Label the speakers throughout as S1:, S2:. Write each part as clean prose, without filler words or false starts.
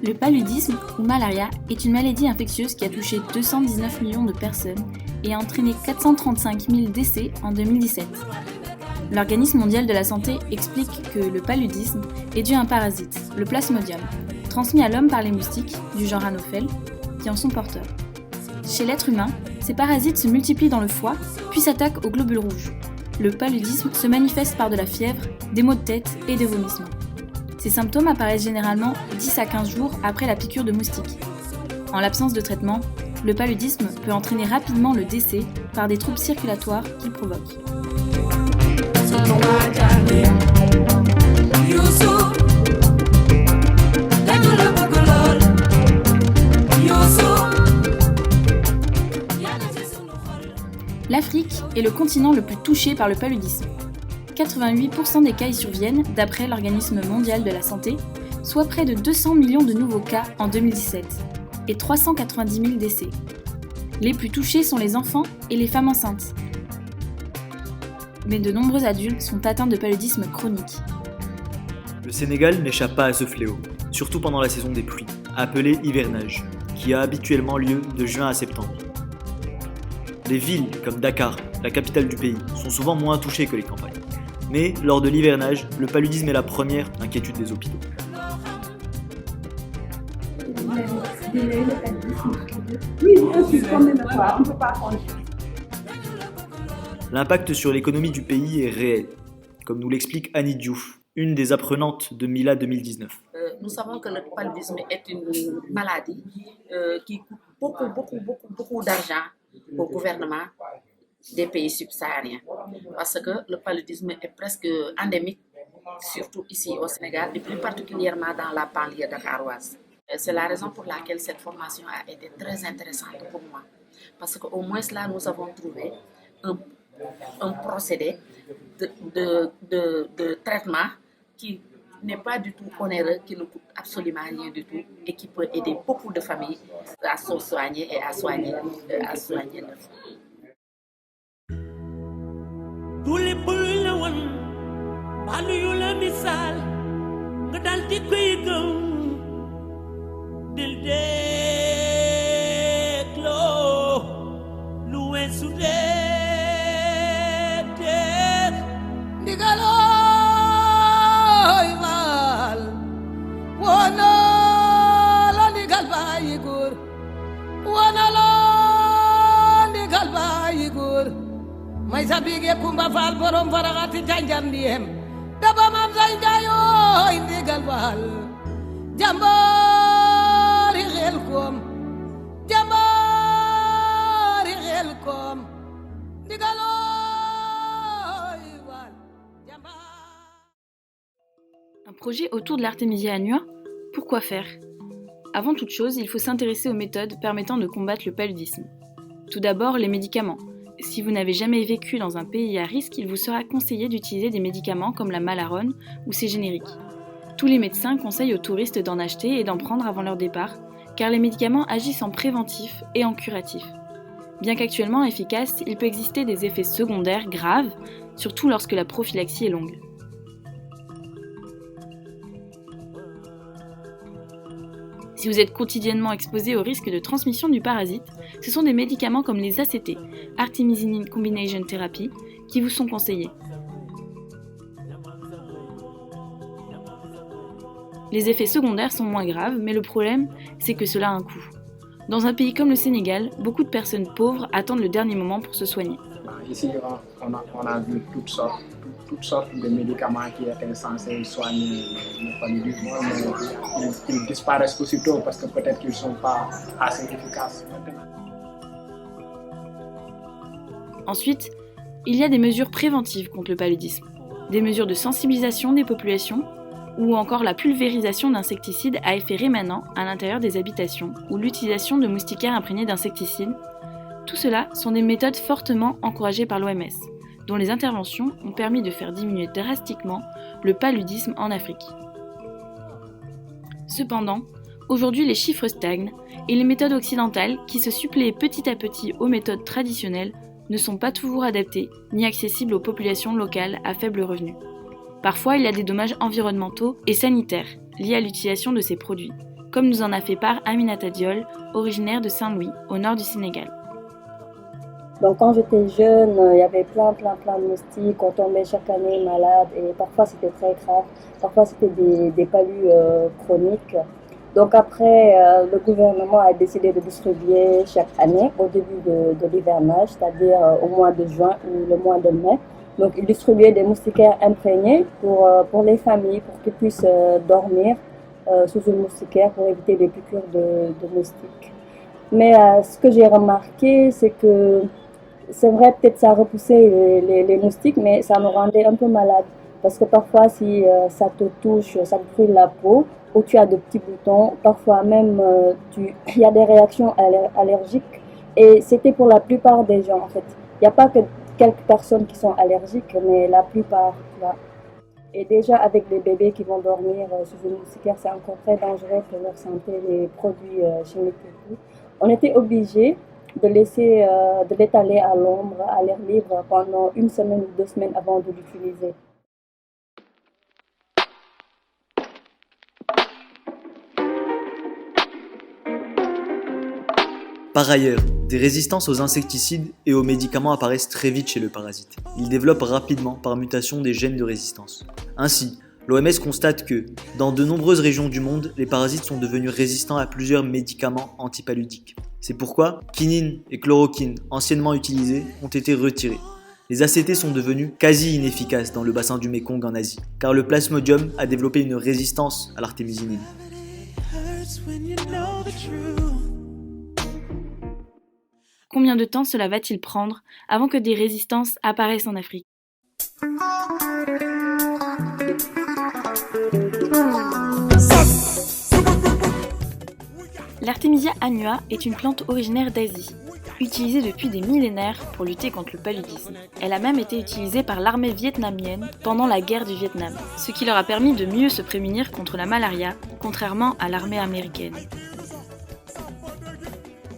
S1: Le paludisme, ou malaria, est une maladie infectieuse qui a touché 219 millions de personnes et a entraîné 435 000 décès en 2017. L'Organisme mondial de la santé explique que le paludisme est dû à un parasite, le plasmodium, transmis à l'homme par les moustiques, du genre Anopheles, qui en sont porteurs. Chez l'être humain, ces parasites se multiplient dans le foie, puis s'attaquent aux globules rouges. Le paludisme se manifeste par de la fièvre, des maux de tête et des vomissements. Ces symptômes apparaissent généralement 10 à 15 jours après la piqûre de moustique. En l'absence de traitement, le paludisme peut entraîner rapidement le décès par des troubles circulatoires qu'il provoque. L'Afrique est le continent le plus touché par le paludisme. 88% des cas y surviennent, d'après l'Organisme mondial de la santé, soit près de 200 millions de nouveaux cas en 2017, et 390 000 décès. Les plus touchés sont les enfants et les femmes enceintes. Mais de nombreux adultes sont atteints de paludisme chronique.
S2: Le Sénégal n'échappe pas à ce fléau, surtout pendant la saison des pluies, appelée hivernage, qui a habituellement lieu de juin à septembre. Les villes comme Dakar, la capitale du pays, sont souvent moins touchées que les campagnes. Mais lors de l'hivernage, le paludisme est la première inquiétude des hôpitaux. L'impact sur l'économie du pays est réel, comme nous l'explique Annie Diouf, une des apprenantes de Mila 2019.
S3: Nous savons que le paludisme est une maladie qui coûte beaucoup d'argent au gouvernement des pays subsahariens. Parce que le paludisme est presque endémique, surtout ici au Sénégal, et plus particulièrement dans la banlieue dakaroise. C'est la raison pour laquelle cette formation a été très intéressante pour moi. Parce qu'au moins là, nous avons trouvé un procédé de traitement qui n'est pas du tout onéreux, qui ne coûte absolument rien du tout et qui peut aider beaucoup de familles à se soigner et à soigner leurs familles.
S4: Duli bul la won balu yu la misal nga dal di koy gëm dil dégloo lu weesu déet ndigalooy waal wono la ndigal bàyyi góor wono la ndigal bàyyi góor may sa bige kumba faal borom faraxati janjam diem daba mam say njaayoy ndigal faal jambaari xel koom ndigaloy faal jambaar.
S1: Un projet autour de l'artémisia annua, pourquoi faire ? Avant toute chose, il faut s'intéresser aux méthodes permettant de combattre le paludisme. Tout d'abord, les médicaments. Si vous n'avez jamais vécu dans un pays à risque, il vous sera conseillé d'utiliser des médicaments comme la Malarone ou ses génériques. Tous les médecins conseillent aux touristes d'en acheter et d'en prendre avant leur départ, car les médicaments agissent en préventif et en curatif. Bien qu'actuellement efficaces, il peut exister des effets secondaires graves, surtout lorsque la prophylaxie est longue. Si vous êtes quotidiennement exposé au risque de transmission du parasite, ce sont des médicaments comme les ACT, Artemisinin Combination Therapy, qui vous sont conseillés. Les effets secondaires sont moins graves, mais le problème, c'est que cela a un coût. Dans un pays comme le Sénégal, beaucoup de personnes pauvres attendent le dernier moment pour se soigner.
S5: Ici, on a vu toutes sortes de médicaments qui étaient censés soigner le paludisme, mais ils disparaissent aussitôt parce que peut-être qu'ils ne sont pas assez efficaces.
S1: Ensuite, il y a des mesures préventives contre le paludisme, des mesures de sensibilisation des populations ou encore la pulvérisation d'insecticides à effet rémanent à l'intérieur des habitations ou l'utilisation de moustiquaires imprégnés d'insecticides. Tout cela sont des méthodes fortement encouragées par l'OMS, dont les interventions ont permis de faire diminuer drastiquement le paludisme en Afrique. Cependant, aujourd'hui les chiffres stagnent et les méthodes occidentales, qui se suppléent petit à petit aux méthodes traditionnelles, ne sont pas toujours adaptées ni accessibles aux populations locales à faible revenu. Parfois, il y a des dommages environnementaux et sanitaires liés à l'utilisation de ces produits, comme nous en a fait part Aminata Diol, originaire de Saint-Louis, au nord du Sénégal.
S6: Donc quand j'étais jeune, il y avait plein de moustiques, on tombait chaque année malade et parfois c'était très grave, parfois c'était des palus chroniques. Donc après, le gouvernement a décidé de distribuer chaque année au début de l'hivernage, c'est-à-dire au mois de juin ou le mois de mai. Donc il distribuait des moustiquaires imprégnés pour les familles, pour qu'ils puissent dormir sous une moustiquaire pour éviter les piqûres de moustiques. Mais ce que j'ai remarqué, c'est que c'est vrai, peut-être ça repoussait les moustiques, mais ça me rendait un peu malade. Parce que parfois, si ça te touche, ça te brûle la peau, ou tu as de petits boutons, parfois même, il y a des réactions allergiques. Et c'était pour la plupart des gens, en fait. Il n'y a pas que quelques personnes qui sont allergiques, mais la plupart, tu vois. Et déjà, avec les bébés qui vont dormir sous une moustiquaire, c'est encore très dangereux pour leur santé, les produits chimiques et tout. On était obligés de l'étaler à l'ombre, à l'air libre pendant 1 semaine ou 2 semaines avant de l'utiliser.
S2: Par ailleurs, des résistances aux insecticides et aux médicaments apparaissent très vite chez le parasite. Il développe rapidement par mutation des gènes de résistance. Ainsi, l'OMS constate que, dans de nombreuses régions du monde, les parasites sont devenus résistants à plusieurs médicaments antipaludiques. C'est pourquoi quinine et chloroquine, anciennement utilisés, ont été retirés. Les ACT sont devenus quasi inefficaces dans le bassin du Mékong en Asie, car le plasmodium a développé une résistance à l'artémisinine.
S1: Combien de temps cela va-t-il prendre avant que des résistances apparaissent en Afrique ? L'Artemisia annua est une plante originaire d'Asie, utilisée depuis des millénaires pour lutter contre le paludisme. Elle a même été utilisée par l'armée vietnamienne pendant la guerre du Vietnam, ce qui leur a permis de mieux se prémunir contre la malaria, contrairement à l'armée américaine.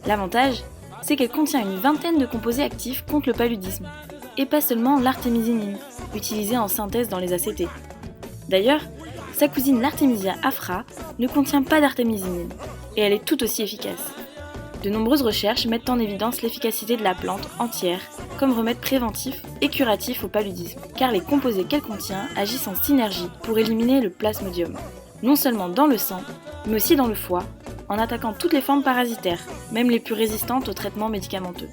S1: L'avantage, c'est qu'elle contient une vingtaine de composés actifs contre le paludisme, et pas seulement l'artémisinine, utilisée en synthèse dans les ACT. D'ailleurs, sa cousine l'Artemisia afra ne contient pas d'artémisinine, et elle est tout aussi efficace. De nombreuses recherches mettent en évidence l'efficacité de la plante entière comme remède préventif et curatif au paludisme, car les composés qu'elle contient agissent en synergie pour éliminer le plasmodium, non seulement dans le sang, mais aussi dans le foie, en attaquant toutes les formes parasitaires, même les plus résistantes aux traitements médicamenteux.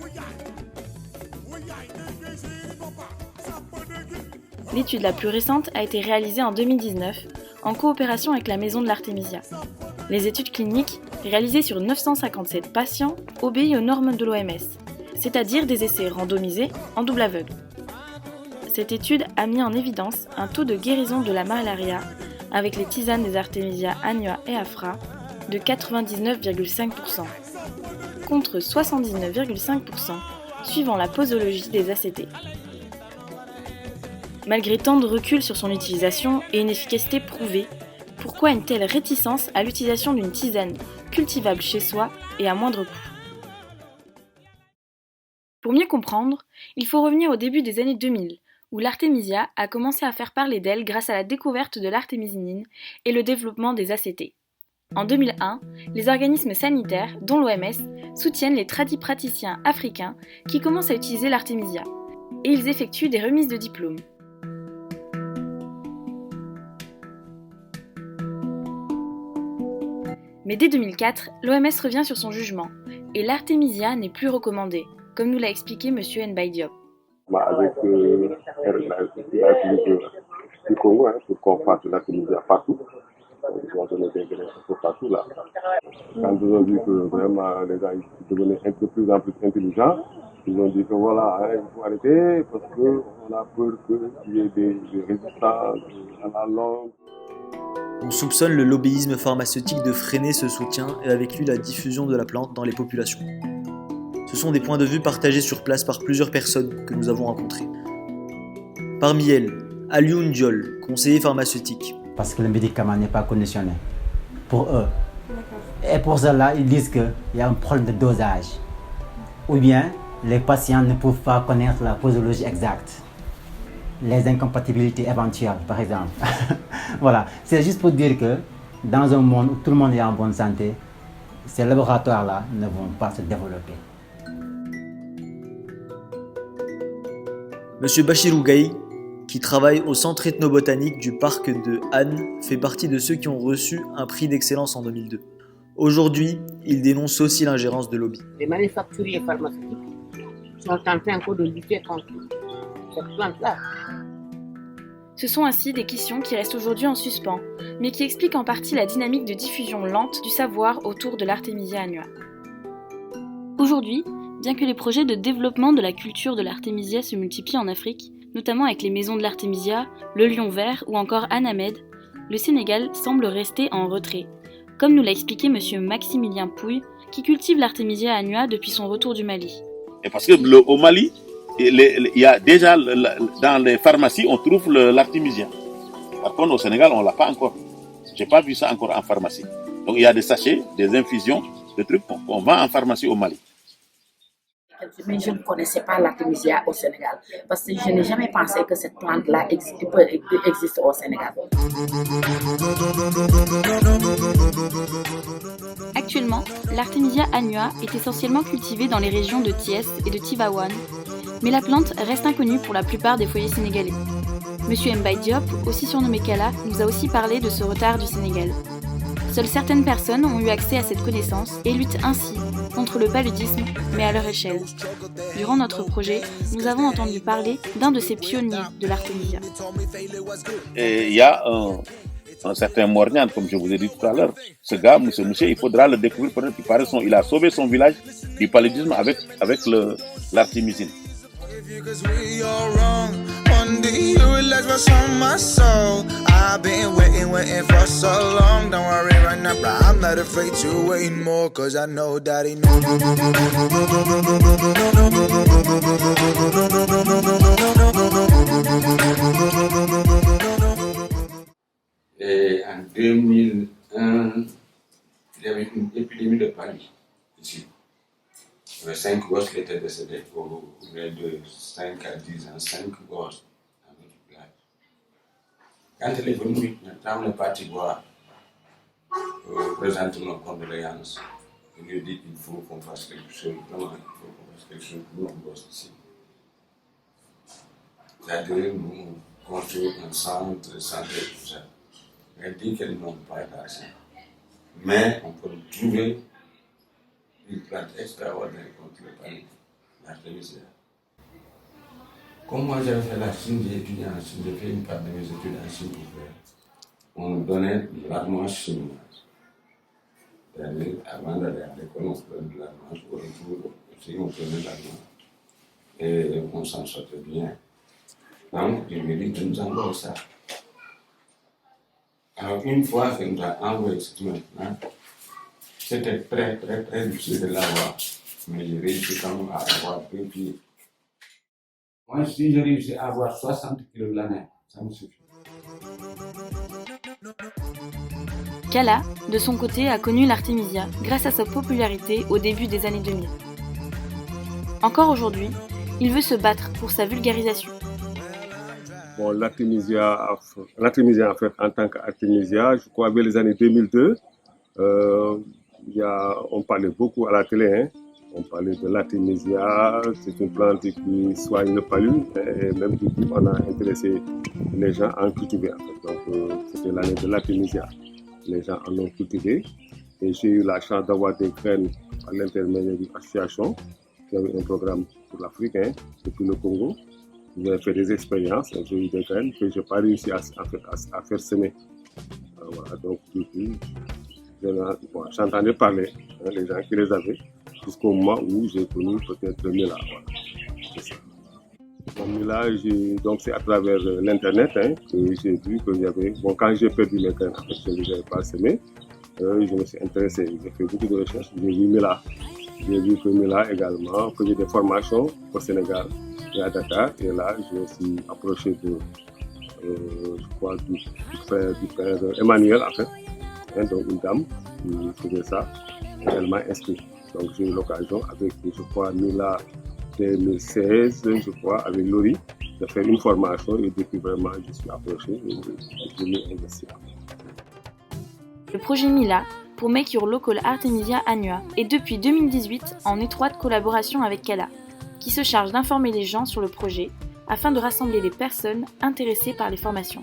S1: L'étude la plus récente a été réalisée en 2019 en coopération avec la Maison de l'Artemisia. Les études cliniques, réalisées sur 957 patients, obéissent aux normes de l'OMS, c'est-à-dire des essais randomisés en double aveugle. Cette étude a mis en évidence un taux de guérison de la malaria avec les tisanes des Artemisia annua et afra de 99,5% contre 79,5% suivant la posologie des ACT. Malgré tant de recul sur son utilisation et une efficacité prouvée, pourquoi une telle réticence à l'utilisation d'une tisane cultivable chez soi et à moindre coût ? Pour mieux comprendre, il faut revenir au début des années 2000, où l'Artemisia a commencé à faire parler d'elle grâce à la découverte de l'artémisinine et le développement des ACT. En 2001, les organismes sanitaires, dont l'OMS, soutiennent les tradipraticiens africains qui commencent à utiliser l'Artemisia, et ils effectuent des remises de diplômes. Mais dès 2004, l'OMS revient sur son jugement, et l'Artemisia n'est plus recommandée, comme nous l'a expliqué M. Nbaye Diop.
S7: Avec du Congo, pour qu'on fasse l'Artemisia partout, ils ont donné des graines partout là. Quand ils ont vu que vraiment les gens devenaient de plus en plus intelligents, ils ont dit que voilà, il faut arrêter parce qu'on a peur qu'il y ait des résistances à la longue.
S2: On soupçonne le lobbyisme pharmaceutique de freiner ce soutien et avec lui la diffusion de la plante dans les populations. Ce sont des points de vue partagés sur place par plusieurs personnes que nous avons rencontrées. Parmi elles, Alioune Diol, conseiller pharmaceutique.
S8: Parce que le médicament n'est pas conditionné pour eux. Et pour cela, ils disent qu'il y a un problème de dosage. Ou bien, les patients ne peuvent pas connaître la posologie exacte. Les incompatibilités éventuelles, par exemple. Voilà, c'est juste pour dire que dans un monde où tout le monde est en bonne santé, ces laboratoires-là ne vont pas se développer.
S2: Monsieur Bachirou Gaye, qui travaille au centre ethnobotanique du parc de Hann, fait partie de ceux qui ont reçu un prix d'excellence en 2002. Aujourd'hui, il dénonce aussi l'ingérence de lobbies.
S3: Les manufacturiers pharmaceutiques sont en train encore de lutter contre cette plante-là.
S1: Ce sont ainsi des questions qui restent aujourd'hui en suspens, mais qui expliquent en partie la dynamique de diffusion lente du savoir autour de l'Artemisia annua. Aujourd'hui, bien que les projets de développement de la culture de l'Artemisia se multiplient en Afrique, notamment avec les maisons de l'Artemisia, le Lion Vert ou encore Anamed, le Sénégal semble rester en retrait, comme nous l'a expliqué M. Maximilien Pouille, qui cultive l'Artemisia annua depuis son retour du Mali.
S9: Et parce que au Mali, il y a déjà dans les pharmacies, on trouve l'artémisia. Par contre, au Sénégal, on ne l'a pas encore. Je n'ai pas vu ça encore en pharmacie. Donc, il y a des sachets, des infusions, des trucs qu'on vend en pharmacie au Mali.
S3: Mais je ne connaissais pas l'artémisia au Sénégal, parce que je n'ai jamais pensé que cette plante-là existe au Sénégal.
S1: Actuellement, l'Artemisia annua est essentiellement cultivée dans les régions de Thiès et de Tivaouane, mais la plante reste inconnue pour la plupart des foyers sénégalais. Monsieur Mbaye Diop, aussi surnommé Kala, nous a aussi parlé de ce retard du Sénégal. Seules certaines personnes ont eu accès à cette connaissance et luttent ainsi contre le paludisme, mais à leur échelle. Durant notre projet, nous avons entendu parler d'un de ces pionniers de l'Artemisia.
S9: Et il y a un certain Mornian, comme je vous ai dit tout à l'heure. Ce gars, monsieur, il faudra le découvrir. Il a sauvé son village du paludisme avec l'artémisine.
S10: One day you realize what's on my soul. I've been waiting for so long. Don't worry right now, bro. I'm not afraid to wait more, cause I know that he knows.
S11: Et en 2001, il y avait une épidémie de palu ici. Il y avait 5 gosses qui étaient décédés au bout de 5 à 10 ans, 5 gosses. Quand elle est venue, maintenant on est parti voir, présenter nos condoléances. Il lui a dit qu'il faut qu'on fasse quelque chose, vraiment, il faut qu'on fasse quelque chose pour nos gosses ici. C'est-à-dire, nous construire un centre de santé et tout ça. Elle dit qu'elles n'ont pas d'argent. Mais on peut trouver une plante extraordinaire contre le palu, l'artémisia. Comme moi j'avais fait la Chine, j'ai étudié en Chine, j'ai fait une part de mes études en Chine pour faire. On nous donnait de l'armoire chinoise. C'est-à-dire, avant d'aller à l'école, on prenait de l'armoire, au retour aussi, on prenait de l'armoire. Et on s'en sortait bien. Donc, il me dit de nous envoyer ça. Alors, une fois qu'il nous a envoyé ce maintenant, c'était très, très, très difficile de l'avoir. Mais j'ai réussi quand même à avoir 2 pieds. Moi, si je réussis à avoir 60 kilos de l'année, ça me suffit.
S1: Kala, de son côté, a connu l'Artemisia grâce à sa popularité au début des années 2000. Encore aujourd'hui, il veut se battre pour sa vulgarisation.
S7: Bon, l'artémisia, en fait, en tant qu'artémisia, je crois, vers les années 2002, on parlait beaucoup à la télé, hein. On parlait de l'artémisia, c'est une plante qui soigne le palu, et même du coup, on a intéressé les gens à en cultiver. En fait. Donc, c'était l'année de l'artémisia. Les gens en ont cultivé, et j'ai eu la chance d'avoir des graines à l'intermédiaire d'une association qui avait un programme pour l'Afrique, hein, depuis le Congo. J'ai fait des expériences, j'ai eu des graines que je n'ai pas réussi à faire semer. Voilà, donc, du coup, j'entendais parler, hein, les gens qui les avaient, jusqu'au moment où j'ai connu peut-être le Mila. Voilà. C'est ça. Le Mila, donc c'est à travers l'internet, hein, que j'ai vu qu'il y avait. Bon, quand j'ai perdu mes graines, en fait, je ne les avais pas semées, je me suis intéressé, j'ai fait beaucoup de recherches, j'ai vu Mila. J'ai vu que Mila également faisait des formations au Sénégal et à Dakar. Et là, je me suis approché de, je crois, du frère Emmanuel, en fait, hein, donc une dame qui faisait ça, et elle m'a inscrit. Donc j'ai eu l'occasion avec, je crois, Mila 2016, je crois, avec Laurie, de faire une formation et depuis vraiment je suis approché et je l'ai investi.
S1: le projet Mila pour Make Your Local Artemisia Annua est depuis 2018 en étroite collaboration avec Kala, qui se charge d'informer les gens sur le projet afin de rassembler les personnes intéressées par les formations.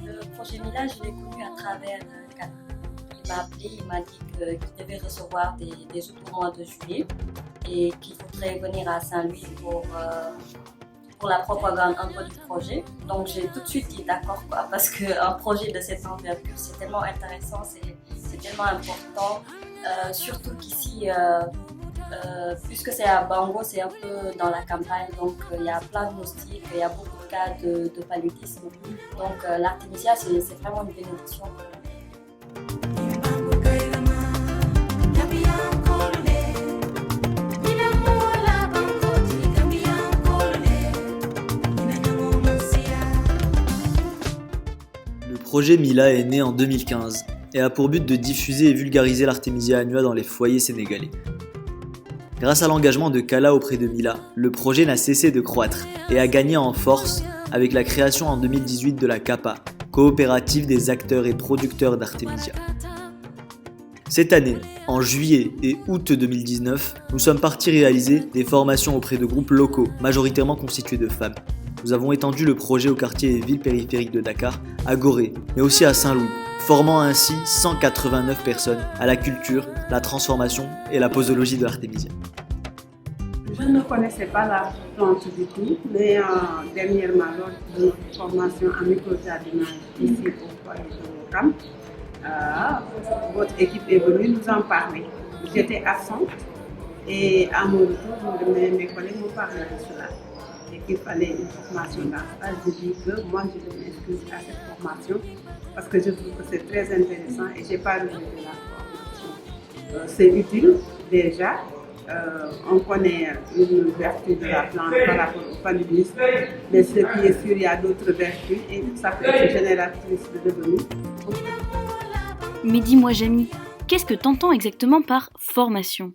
S6: Le projet Mila, je l'ai connu à travers Kala. Il m'a appelé, il m'a dit qu'il devait recevoir des œufs pour le mois de juillet et qu'il faudrait venir à Saint-Louis pour la propagande un peu du projet. Donc j'ai tout de suite dit d'accord, parce qu'un projet de cette envergure, c'est tellement intéressant, c'est tellement important, surtout qu'ici, puisque c'est à Bango, c'est un peu dans la campagne, donc il y a plein de moustiques, il y a beaucoup de cas de paludisme. Donc l'artémisia, c'est vraiment une bénédiction.
S2: Le projet Mila est né en 2015 et a pour but de diffuser et vulgariser l'Artemisia annua dans les foyers sénégalais. Grâce à l'engagement de Kala auprès de Mila, le projet n'a cessé de croître et a gagné en force avec la création en 2018 de la CAPA, coopérative des acteurs et producteurs d'Artemisia. Cette année, en juillet et août 2019, nous sommes partis réaliser des formations auprès de groupes locaux, majoritairement constitués de femmes. Nous avons étendu le projet aux quartiers et villes périphériques de Dakar, à Gorée, mais aussi à Saint-Louis, formant ainsi 189 personnes à la culture, la transformation et la posologie de l'Artemisia.
S12: Je ne connaissais pas la plante du tout, mais dernièrement, lors de notre formation en micro-jardinage ici au foyer de Cam, votre équipe est venue nous en parler. J'étais absente et à mon retour, mes collègues m'ont parlé de cela et qu'il fallait une formation dans ça. Je dis que moi je vais m'inscrire à cette formation parce que je trouve que c'est très intéressant et je n'ai pas rejeté la formation. C'est utile déjà. On connaît une vertu de la plante par rapport au paludisme, mais ce qui est sûr, il y a d'autres vertus et ça peut être génératrice de revenus.
S1: Mais dis-moi Jamy, qu'est-ce que t'entends exactement par formation ?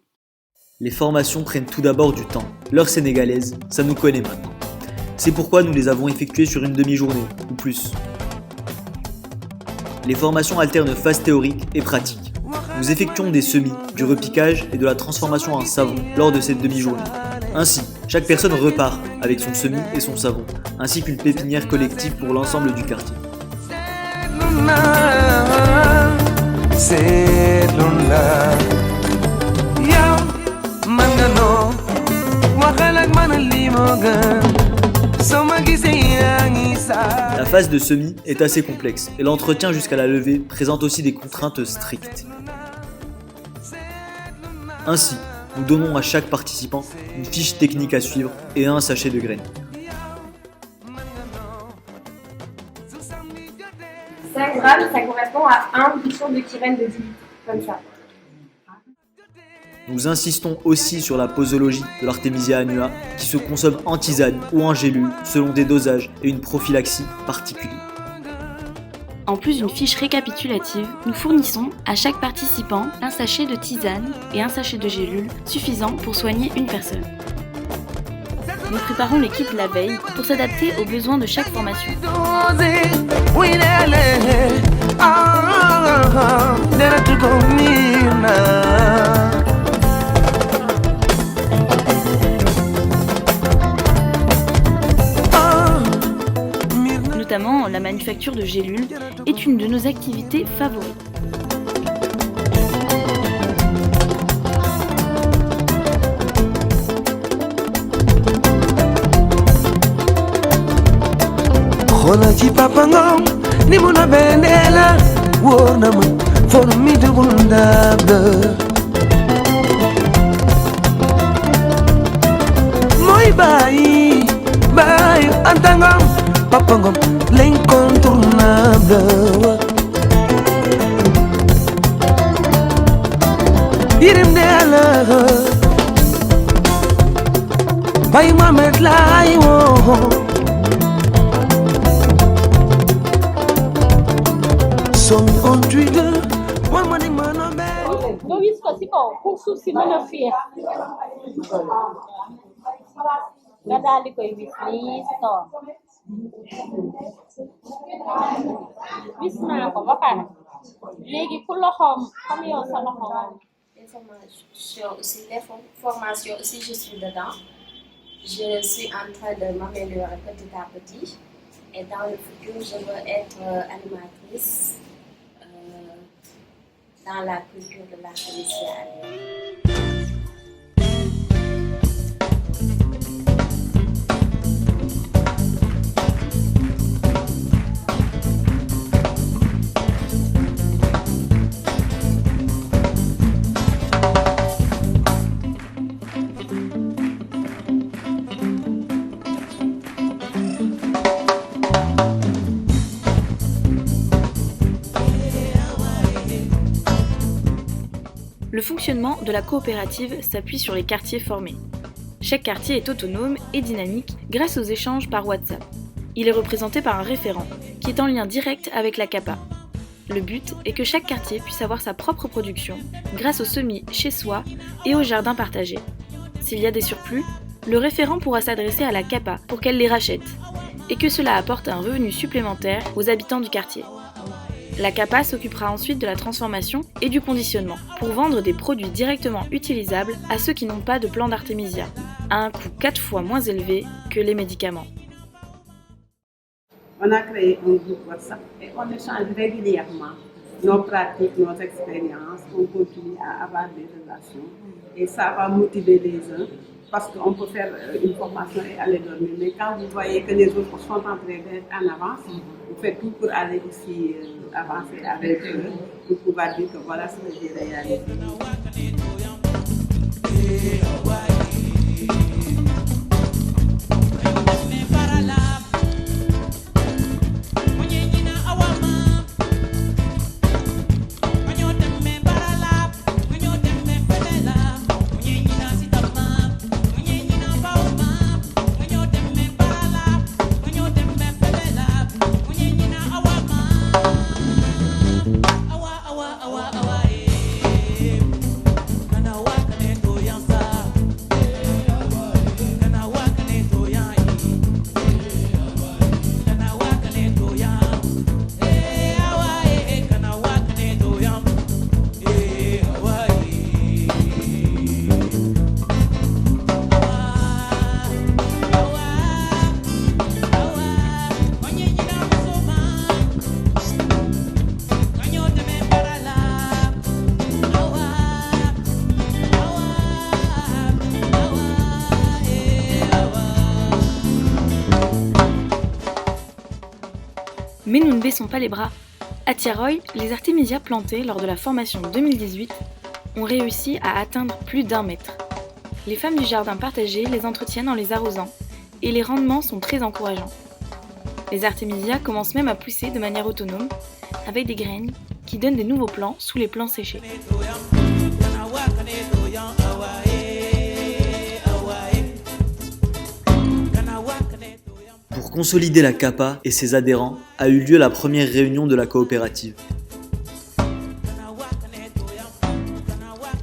S2: Les formations prennent tout d'abord du temps. L'heure sénégalaise, ça nous connaît maintenant. C'est pourquoi nous les avons effectuées sur une demi-journée, ou plus. Les formations alternent phase théorique et pratique. Nous effectuons des semis, du repiquage et de la transformation en savon lors de cette demi-journée. Ainsi, chaque personne repart avec son semis et son savon, ainsi qu'une pépinière collective pour l'ensemble du quartier. La phase de semis est assez complexe et l'entretien jusqu'à la levée présente aussi des contraintes strictes. Ainsi, nous donnons à chaque participant une fiche technique à suivre et un sachet de graines.
S13: 5 grammes, ça correspond à 1 bouchon de Kyrène de 10 litres, comme ça.
S2: Nous insistons aussi sur la posologie de l'Artemisia annua qui se consomme en tisane ou en gélule selon des dosages et une prophylaxie particulière.
S1: En plus d'une fiche récapitulative, nous fournissons à chaque participant un sachet de tisane et un sachet de gélule suffisant pour soigner une personne. Nous préparons l'équipe la veille pour s'adapter aux besoins de chaque formation. Notamment, la manufacture de gélules est une de nos activités favorites.
S14: Ci papangom ni muna bendela wona ma formidable ndable moy bayi antangom papangom l'incontournable yirim dela bayi Mohamed lay wo
S15: nga wis ko si kaw pour suuf si mën a féex nga daal di koy wis nii si kawam wis naa ko ba pare léegi ku loxoom comme yow sa loxo woon.
S16: Formation aussi, je suis dedans. Je suis en train de m'améliorer petit à petit. Et dans le futur, je veux être animatrice dans la culture de l'Artémisia annuelle.
S1: Le fonctionnement de la coopérative s'appuie sur les quartiers formés. Chaque quartier est autonome et dynamique grâce aux échanges par WhatsApp. Il est représenté par un référent qui est en lien direct avec la CAPA. Le but est que chaque quartier puisse avoir sa propre production grâce aux semis chez soi et aux jardins partagés. S'il y a des surplus, le référent pourra s'adresser à la CAPA pour qu'elle les rachète et que cela apporte un revenu supplémentaire aux habitants du quartier. La CAPA s'occupera ensuite de la transformation et du conditionnement pour vendre des produits directement utilisables à ceux qui n'ont pas de plan d'Artémisia, à un coût 4 fois moins élevé que les médicaments.
S12: On a créé un groupe WhatsApp et on échange régulièrement nos pratiques, nos expériences. On continue à avoir des relations et ça va motiver les uns parce qu'on peut faire une formation et aller dormir. Mais quand vous voyez que les autres sont en train d'être en avance, vous faites tout pour aller aussi avancer avec eux pour pouvoir dire que voilà ce que j'ai réalisé.
S1: Mais nous ne baissons pas les bras. À Tiaroy, les artémisias plantés lors de la formation 2018 ont réussi à atteindre plus d'1 mètre. Les femmes du jardin partagé les entretiennent en les arrosant et les rendements sont très encourageants. Les artémisias commencent même à pousser de manière autonome avec des graines qui donnent des nouveaux plants sous les plants séchés.
S2: Pour consolider la CAPA et ses adhérents, a eu lieu la première réunion de la coopérative.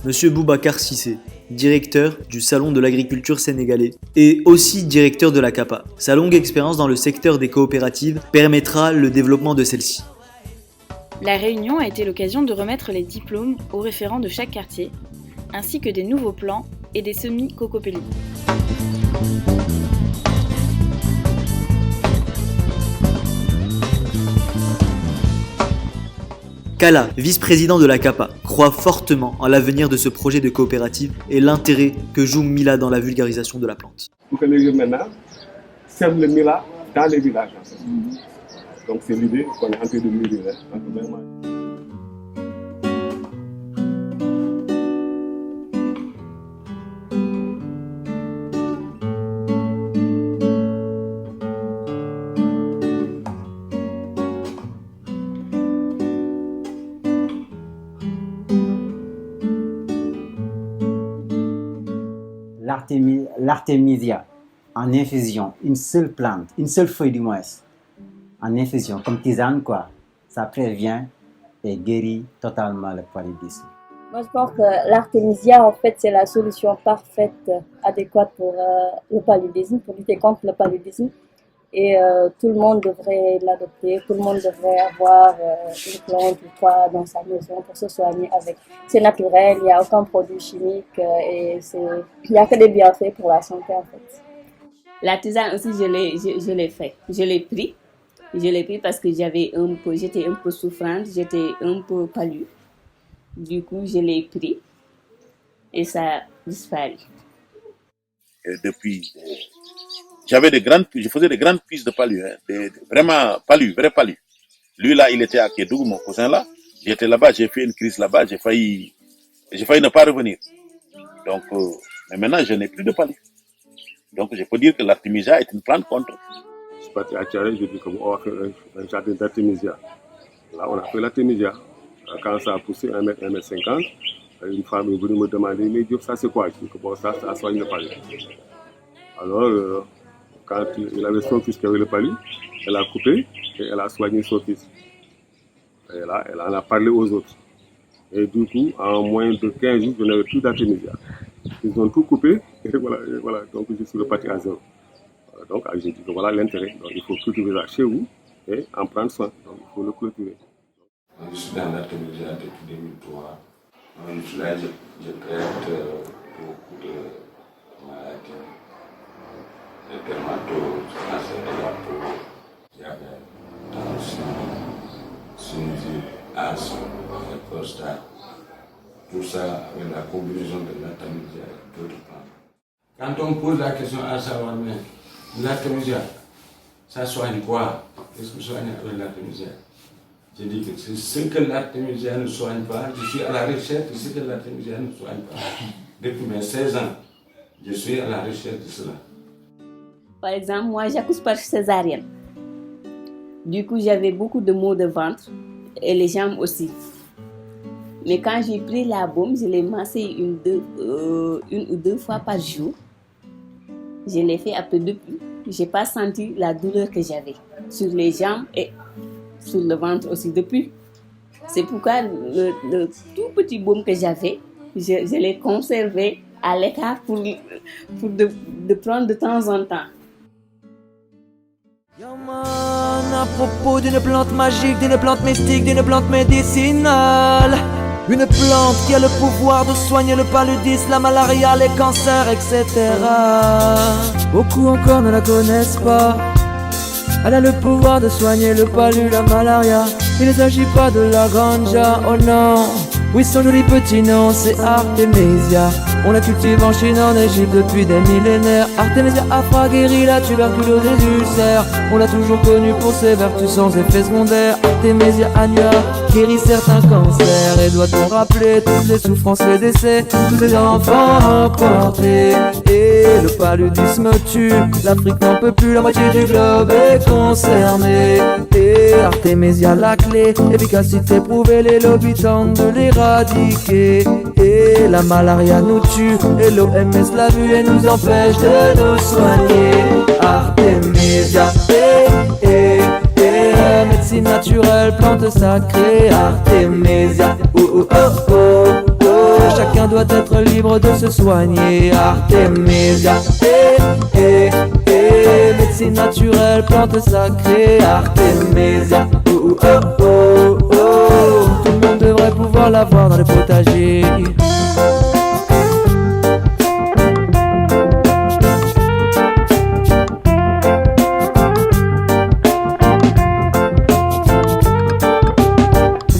S2: Monsieur Boubacar Cissé, directeur du Salon de l'agriculture sénégalais et aussi directeur de la CAPA. Sa longue expérience dans le secteur des coopératives permettra le développement de celle-ci.
S1: La réunion a été l'occasion de remettre les diplômes aux référents de chaque quartier, ainsi que des nouveaux plants et des semis cocopelli.
S2: Kala, vice-président de la CAPA, croit fortement en l'avenir de ce projet de coopérative et l'intérêt que joue Mila dans la vulgarisation de la plante.
S7: Pour que les gens maintenant sèment le Mila dans les villages. Donc c'est l'idée qu'on est en train de mesurer.
S8: L'Artémisia en infusion, une seule plante, une seule feuille du moins, en infusion, comme tisane quoi, ça prévient et guérit totalement le paludisme.
S6: Moi, je pense que l'Artémisia, en fait, c'est la solution parfaite, adéquate pour le paludisme, pour lutter contre le paludisme. et tout le monde devrait l'adopter, tout le monde devrait avoir une plante ou trois dans sa maison pour se soigner avec. C'est naturel, il n'y a aucun produit chimique et il n'y a que des bienfaits pour la santé en fait.
S17: La tisane aussi, je l'ai fait. Je l'ai pris parce que j'étais un peu souffrante, j'étais un peu pâlue. Du coup, je l'ai pris et ça a disparu.
S9: Et depuis, je faisais des grandes crises de palu, hein, vraiment palu, vrai palu. Lui là, il était à Kédougou, mon cousin là. J'étais là-bas, j'ai fait une crise là-bas, j'ai failli ne pas revenir. Donc, mais maintenant, je n'ai plus de palu. Donc, je peux dire que l'artémisia est une plante contre.
S7: Je suis parti à Tchare, j'ai dit qu'on va faire un jardin d'artémisia. Là, on a fait l'artémisia. Quand ça a poussé 1m50, une femme est venue me demander, mais Dieu, ça c'est quoi? Je dis que bon, ça soigne le palu. Alors, quand il avait son fils qui avait le palu, elle a coupé et elle a soigné son fils. Et là, elle en a parlé aux autres. Et du coup, en moins de 15 jours, je n'avais plus d'artémisia. Ils ont tout coupé et voilà. Donc je suis reparti à zéro. Donc j'ai dit que voilà l'intérêt. Donc il faut cultiver ça chez vous et en prendre soin. Donc il faut le cultiver.
S11: Je suis dans l'artémisia depuis 2003. Là, je traite beaucoup de maladies. Les dermatoses, cancer de la peau, diabète, tension, sinusite, asthme, prostate. Tout ça avec la combinaison de l'artémisia et d'autres plantes. Quand on pose la question à savoir, mais l'artémisia, ça soigne quoi? Qu'est-ce que vous soignez avec l'artémisia? Je dis que c'est ce que l'artémisia ne soigne pas. Je suis à la recherche de ce que l'artémisia ne soigne pas. Depuis mes 16 ans, je suis à la recherche de cela.
S17: Par exemple, moi, j'accouche par césarienne. Du coup, j'avais beaucoup de maux de ventre et les jambes aussi. Mais quand j'ai pris la baume, je l'ai massé une ou deux fois par jour. Je l'ai fait après depuis. Je n'ai pas senti la douleur que j'avais sur les jambes et sur le ventre aussi depuis. C'est pourquoi le tout petit baume que j'avais, je l'ai conservé à l'écart pour de prendre de temps en temps.
S14: À propos d'une plante magique, d'une plante mystique, d'une plante médicinale. Une plante qui a le pouvoir de soigner le paludisme, la malaria, les cancers, etc. Beaucoup encore ne la connaissent pas. Elle a le pouvoir de soigner le palu, la malaria. Il ne s'agit pas de la ganja, oh non. Oui, son joli petit nom, c'est Artemisia. On la cultive en Chine, en Égypte depuis des millénaires. Artemisia a guéri la tuberculose et les ulcères. On l'a toujours connue pour ses vertus sans effet secondaire. Artemisia annua guérit certains cancers. Et doit-on rappeler toutes les souffrances, les décès, tous les enfants emportés. Et le paludisme tue, l'Afrique n'en peut plus, la moitié du globe est concernée. Et Artemisia la clé, efficacité prouvée, les lobbies tentent de l'éradiquer. Et la malaria nous tue, et l'OMS l'a vu et nous empêche de nous soigner. Artemisia, médecine naturelle, plante sacrée. Artemisia, chacun doit être libre de se soigner. Artemisia, médecine naturelle, plante sacrée. Artemisia, tout le monde devrait pouvoir l'avoir dans le potager.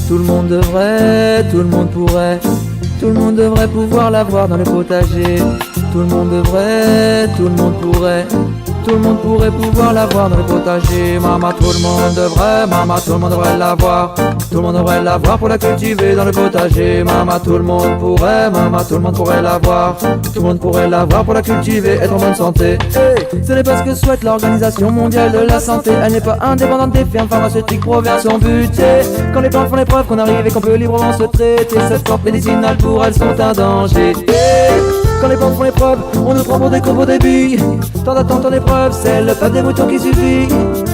S14: Tout le monde devrait, tout le monde pourrait, tout le monde devrait pouvoir l'avoir dans le potager. Tout le monde devrait, tout le monde pourrait, tout le monde pourrait pouvoir l'avoir dans le potager. Maman, tout le monde devrait, maman, tout le monde devrait l'avoir. Tout le monde devrait l'avoir pour la cultiver dans le potager. Maman, tout le monde pourrait, maman, tout le monde pourrait l'avoir. Tout le monde pourrait l'avoir pour la cultiver, être en bonne santé. Hey, ce n'est pas ce que souhaite l'Organisation mondiale de la santé. Elle n'est pas indépendante des firmes pharmaceutiques pour vers son but. Quand les plantes font les preuves qu'on arrive et qu'on peut librement se traiter, cette plante médicinale pour elles sont un danger. Quand les plantes font les preuves, on nous prend pour des cons, pour des billes. Tant d'attente, tant d'épreuves, c'est le peuple des moutons qui suffit.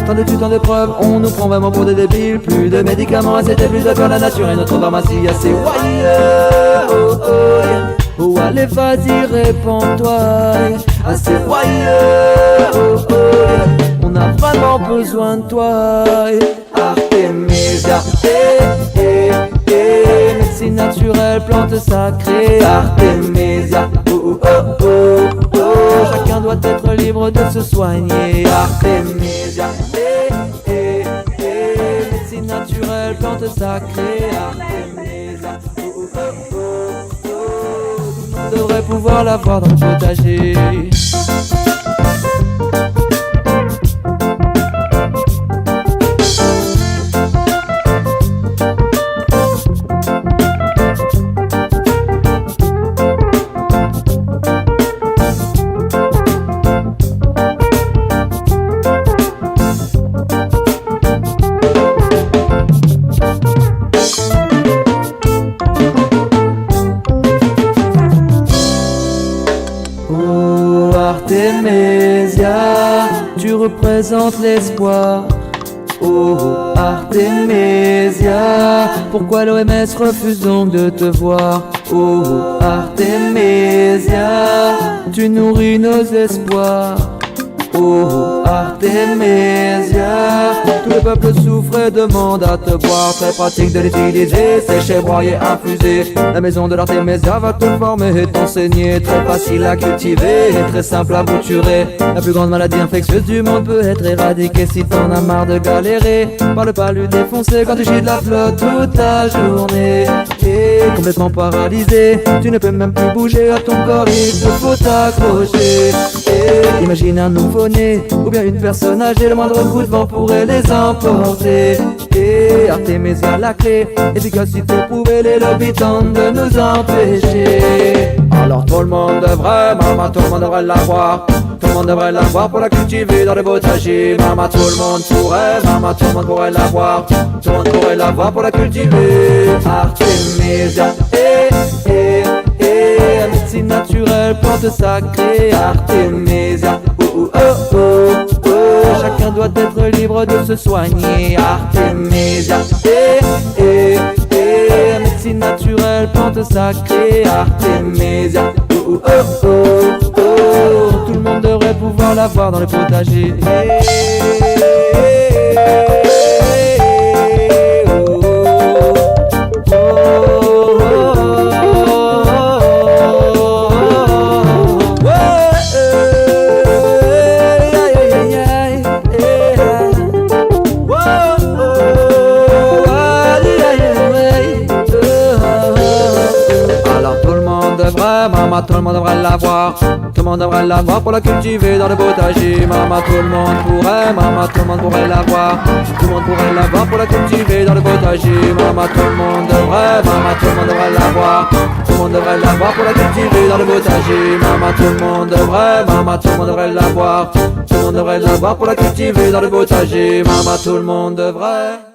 S14: Tant d'études, tant d'épreuves, on nous prend vraiment pour des débiles. Plus de médicaments, assez plus de peur, la nature et notre pharmacie assez wire. Oh oh, yeah. Oh allez vas-y réponds-toi. Assez wire. Oh oh, yeah. On a vraiment besoin de toi. Artemisia, médecine naturelle, plante sacrée. Artemisia, chacun doit être libre de se soigner. Artemisia, médecine naturelle, plante sacrée. Artemisia, on devrait pouvoir la voir dans le potager. Artemisia, tu représentes l'espoir. Oh Artemisia, pourquoi l'OMS refuse donc de te voir? Oh Artemisia, tu nourris nos espoirs. Oh Artemisia, tout le peuple souffre et demande à te boire. Très pratique de l'utiliser, sécher, broyer, infuser. La maison de l'Artemisia va te former et t'enseigner. Très facile à cultiver et très simple à bouturer. La plus grande maladie infectieuse du monde peut être éradiquée si t'en as marre de galérer. Par le palu défoncé quand tu chies de la flotte toute la journée. Et complètement paralysé, tu ne peux même plus bouger. À ton corps il te faut t'accrocher. Et imagine un nouveau-né ou bien une personne âgée, le moindre coup de vent pourrait les emporter. Et Artemisia la clé, efficacité prouvée, les lobbies tentent de nous empêcher. Alors tout le monde devrait, maman, tout le monde devrait l'avoir. Tout le monde devrait l'avoir pour la cultiver dans le potager. Maman, tout le monde pourrait, maman, tout le monde pourrait l'avoir. Tout le monde pourrait l'avoir pour la cultiver. Artemisia, médecine naturelle, plante sacrée. Artemisia, chacun doit être libre de se soigner. Artemisia, médecine naturelle, plante sacrée. Artemisia, tout le monde devrait pouvoir la voir dans le potager. Maman, tout le monde devrait l'avoir. Tout le monde devrait l'avoir pour la cultiver dans le potager. Maman, tout le monde pourrait, maman, tout le monde pourrait l'avoir. Tout le monde pourrait l'avoir pour la cultiver dans le potager. Maman, tout le monde devrait, maman, tout le monde devrait l'avoir. Tout le monde devrait l'avoir pour la cultiver dans le potager. Maman, tout le monde devrait, maman, tout le monde devrait l'avoir. Tout le monde devrait l'avoir pour la cultiver dans le potager. Maman, tout le monde devrait.